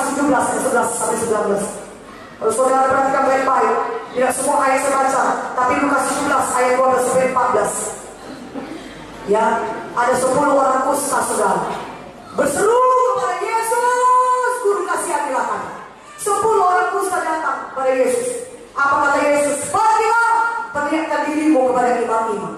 Lukas 17 ayat 11 sampai 19. Kalau saudara perhatikan baik-baik, tidak semua ayat saya baca, tapi Lukas 17 ayat 12 sampai 14. Ya, ada 10 orang kusta saudara berseru kepada Yesus, Guru kasihanilah kami. 10 orang kusta datang kepada Yesus. Apa kata Yesus? Pergilah, perlihatkan dirimu kepada imam-imam.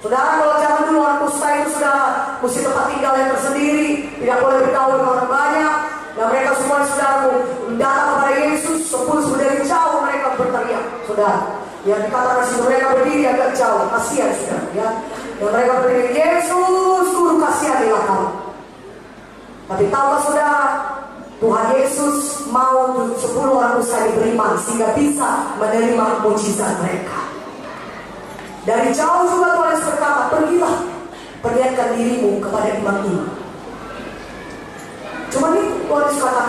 Saudara, kalau zaman dulu orang kusta itu saudara mesti tempat tinggal yang tersendiri, tidak boleh bergaul dengan orang banyak. Dan mereka semua saudara datang kepada Yesus. 10 dari jauh mereka berteriak, saudara. Yang dikatakan situ mereka berdiri agak jauh, kasihan saudara. Ya, dan mereka berdiri, Yesus, Guru kasihanilah kami. Tapi tahukah saudara, Tuhan Yesus mau 10 orang kusta ini beriman sehingga bisa menerima mujizat mereka. Dari jauh juga Tuhan Yesus berkata, pergilah, perlihatkan dirimu kepada imam-imam. Cuma ini Tuhan Yesus kata,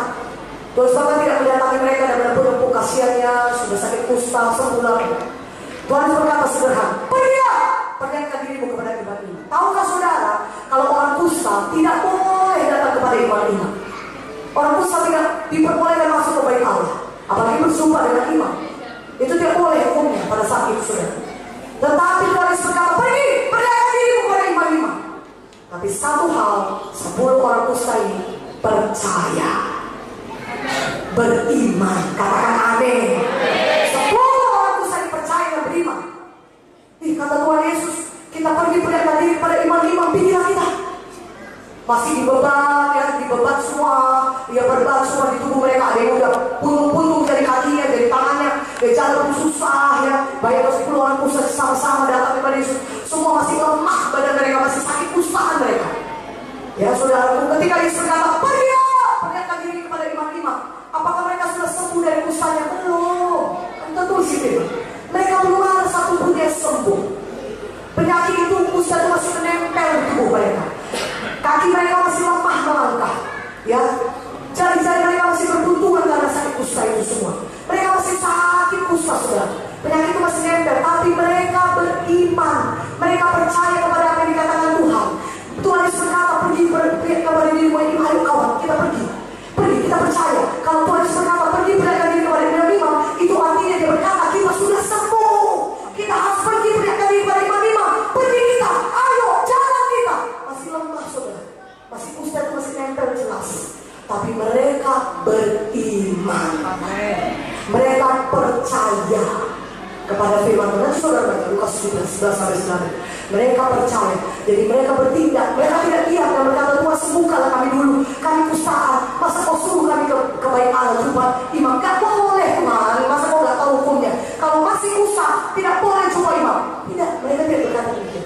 Tuhan Yesus tidak mendatangi mereka dan menepuk kasihannya, sudah sakit kusta sebulan. Tuhan Yesus berkata sederhana, pergilah, perlihatkan dirimu kepada imam-imam. Tahukah saudara, kalau orang kusta tidak boleh datang kepada imam-imam. Orang kusta tidak diperbolehkan masuk ke bait Allah, apalagi bersumpah dengan imam. Itu tidak boleh hukumnya pada saat itu saudara. Tetapi Tuhan Yesus berkata, pergi, perlihatkan dirimu kepada imam-imam. Tapi satu hal, 10 orang kusta ini percaya, beriman. Katakan amin. 10 orang kusta ini percaya dan beriman. Kata Tuhan Yesus, kita pergi perlihatkan diri kepada imam-imam, pikiran kita masih dibeban, ya, dibeban semua, ya beban semua di tubuh mereka. Ada yang udah puntung-puntung dari kakinya, dari tangannya, dari jalan susah, ya. Bayangkan 10 orang kusta sama-sama datang kepada Yesus. Semua masih lemah, badan mereka masih sakit kustaan mereka. Ya saudara, ketika Yesus berkata, pergilah, perlihatkan diri kepada imam-imam. Apakah mereka sudah sembuh dari kustanya? Belum. Tentu sih, mereka belum ada satu pun yang sembuh. Penyakit itu, kusta itu masih menempel di tubuh mereka. Kaki mereka masih lemah melangkah, ya. Jari-jari mereka masih bertuntungan karena sakit kusta itu semua. Mereka masih sakit kusta, saudara. Penyakit itu masih nempel, tapi mereka beriman. Mereka percaya kepada apa yang dikatakan Tuhan. Tuhan Yesus berkata, pergi kepada dirimu ini, ayo kawan, kita pergi. Pergi, kita percaya. Kalau Tuhan Yesus berkata, pergi perlihatkan diri kepada imam-imam, itu artinya dia berkata, kita sudah sembuh. Kita harus pergi perlihatkan diri kepada imam-imam. Pergi kita, ayo, jalan kita. Masih lemah, saudara. Masih kusta itu masih nempel jelas. Tapi mereka beriman. Mereka percaya kepada firman Tuhan. Saudara baca Lukas 11 sampai 9. Mereka percaya, jadi mereka bertindak. Mereka tidak diam dan berkata, Tuhan sembuhkanlah kami dulu, kami kustaan. Masa kau suruh kami ke bait Allah jumpa imam? Gak boleh Tuhan. Masa kau gak tahu hukumnya? Kalau masih kusta tidak boleh jumpa imam. Tidak, mereka tidak berkata begitu.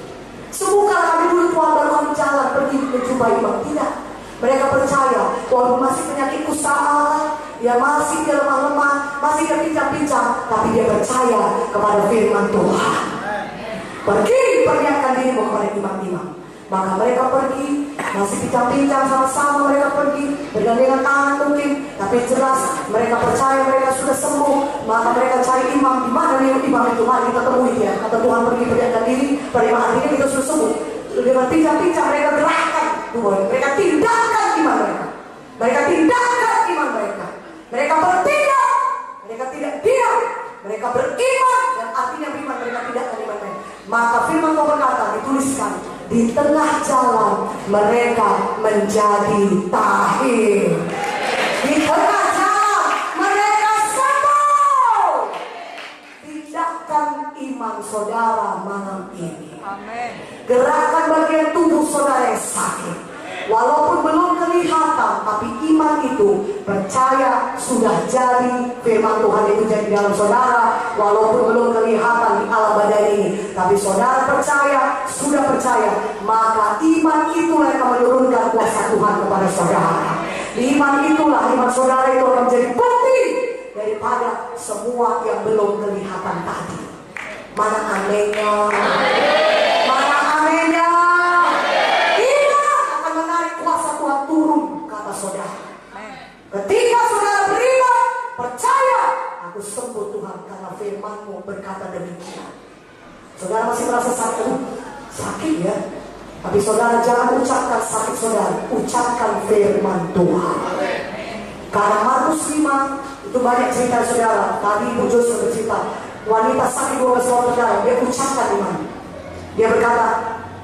Sembuhkanlah kami dulu Tuhan, baru kami jalan pergi menjumpai imam. Tidak, mereka percaya walaupun masih penyakit kustaan, ya masih dia lemah-lemah, masih dia pincang-pincang, tapi dia percaya kepada firman Tuhan. Pergi, perlihatkan dirimu kepada imam-imam. Maka mereka pergi, masih pincang-pincang sama-sama mereka pergi, bergandengan tangan mungkin, tapi jelas mereka percaya mereka sudah sembuh. Maka mereka cari imam, di mana imam itu? Mari kita temui dia. Kata Tuhan, pergi perlihatkan diri pada imam, artinya kita sudah sembuh. Dengan pincang-pincang mereka gerakan Tuhan, mereka tindakan iman mereka. Mereka tindakan iman mereka. Mereka bertindak, mereka tidak diam. Mereka beriman, dan artinya beriman mereka tidakkan iman mereka. Maka firman Tuhan berkata, dituliskan, di tengah jalan mereka menjadi tahir. Di tengah jalan mereka sembuh. Tindakan iman saudara malam ini. Amin. Gerakan bagian tubuh saudara yang sakit, walaupun belum kelihatan, tapi iman itu percaya sudah jadi firman Tuhan itu jadi dalam saudara. Walaupun belum kelihatan di alam badan ini, tapi saudara percaya, sudah percaya, maka iman itulah yang akan menurunkan kuasa Tuhan kepada saudara. Iman itulah, iman saudara itu akan menjadi bukti daripada semua yang belum kelihatan tadi. Mana aminnya? Mana aminnya? Saudara, ketika saudara beriman, percaya, aku sembuh Tuhan karena firman-Mu berkata demikian. Saudara masih merasa sakit ya, tapi saudara jangan ucapkan sakit saudara, ucapkan firman Tuhan. Karena Markus 5 itu banyak cerita saudara. Tadi Ibu Joshua bercerita, wanita sakit 12 tahun berdarah, dia ucapkan iman. Dia berkata,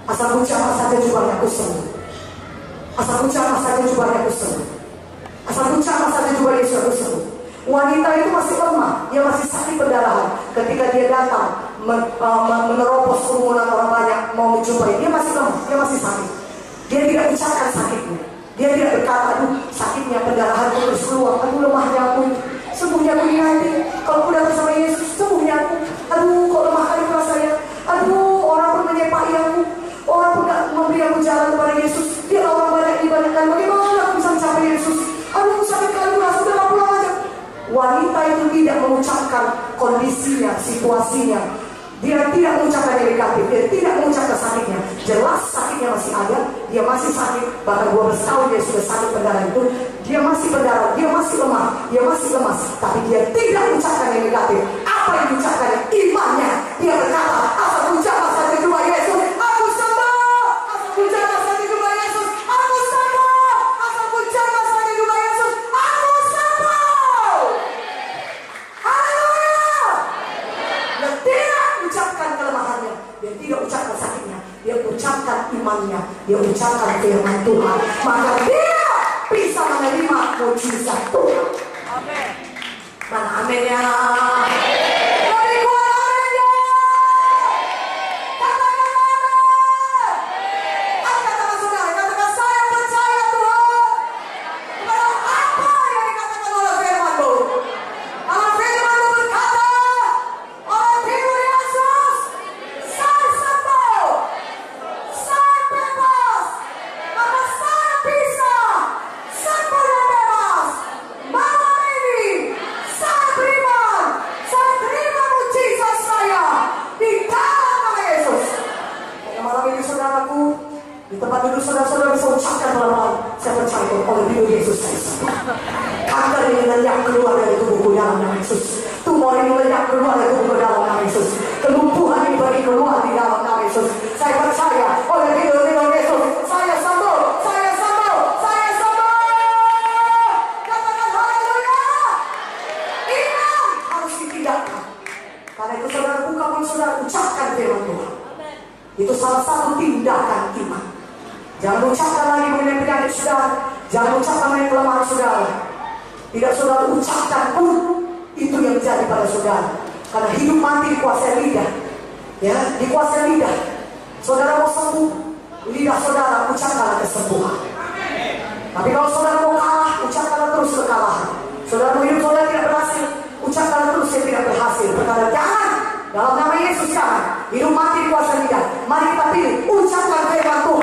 asal ucapkan saja jubahnya aku sembuh. Asal ucapkan saja jubahnya aku sembuh. Asal ucapkan saja jubah Yesus aku sembuh. Wanita itu masih lemah, dia masih sakit perdarahan. Ketika dia datang menerobos kerumunan orang banyak mau menjumpai, dia masih lemah, dia masih sakit. Dia tidak ucapkan sakitnya. Dia tidak berkata, aduh sakitnya pendarahan terus keluar, aduh lemahnya aku, sembuhnya aku ini. Kalau aku datang sama Yesus, sembuhnya aku. Aduh kok lemah kali rasanya. Aduh orang pun menyepaki aku, orang pun gak memberi aku jalan kepada Yesus. Dia orang banyak dibanyakan, bagaimana aku bisa mencapai Yesus? Aduh sakit kali rasa, udah pulang aja. Wanita itu tidak mengucapkan kondisinya, situasinya. Dia tidak mengucapkan yang negatif, dia tidak mengucapkan sakitnya. Jelas sakitnya masih ada, dia masih sakit. Bahkan 12 tahun dia sudah sakit pendarahan itu. Dia masih berdarah, dia masih lemah, dia masih lemas. Tapi dia tidak mengucapkan yang negatif. Apa yang diucapkan? Imannya. Dia berkata, asal ucapkan saja jua Yesus, aku sembuh. Asal ucapkan saja jua Yesus, aku sembuh. Asal ucapkan saja jua Yesus, aku sembuh. Haleluya. Dan tidak ucapkan kelemahannya, dia tidak ucapkan sakitnya, dia ucapkan imannya, dia ucapkan firman Tuhan, maka dia bisa menerima mujizat Tuhan. Amin. Mana amin ya? Dari gua aminnya. Katakan amin. Angkat tangan saudara, katakan saya percaya Tuhan kepada apa yang dikatakan oleh firman-Mu. Kalau firman-Mu berkata, oleh tidur Yesus, saya sembuh, saya bebas, maka saya bisa sembuh dan bebas. Malam ini, saya beriman, saya terima mujizat saya di dalam nama Yesus. Pada malam ini saudaraku, di tempat duduk saudara-saudara bisa ucapkan pelan-pelan, saya percaya oleh tidur Yesus saya sembuh. Kanker ini lenyap keluar dari tubuhku dalam nama Yesus. Tumor ini lenyap keluar dari tubuhku dalam nama Yesus. Kelumpuhan ini pergi keluar di dalam nama Yesus. Saya percaya oleh tidur Yesus, saya sembuh, saya sembuh, saya sembuh. Katakan haleluya. Iman harus ditinggalkan. Karena itu saudara buka mulut saudara, ucapkan firman Tuhan. Itu salah satu tindakan iman. Jangan ucapkan lagi mengenai penyakit saudara, jangan ucapkan mengenai kelemahan saudara. Tidak saudara ucapkan pun itu yang jadi pada saudara. Karena hidup mati dikuasai lidah, ya, dikuasai lidah. Saudara mau sembuh, lidah saudara ucapkanlah kesembuhan. Tapi kalau saudara mau kalah, ucapkanlah terus kekalahan. Saudara mau hidup saudara tidak berhasil, ucapkanlah terus saya tidak berhasil. Berkata jangan, dalam nama Yesus jangan. Hidup mati dikuasai lidah. Mari kita pilih, ucapkan firman Tuhan.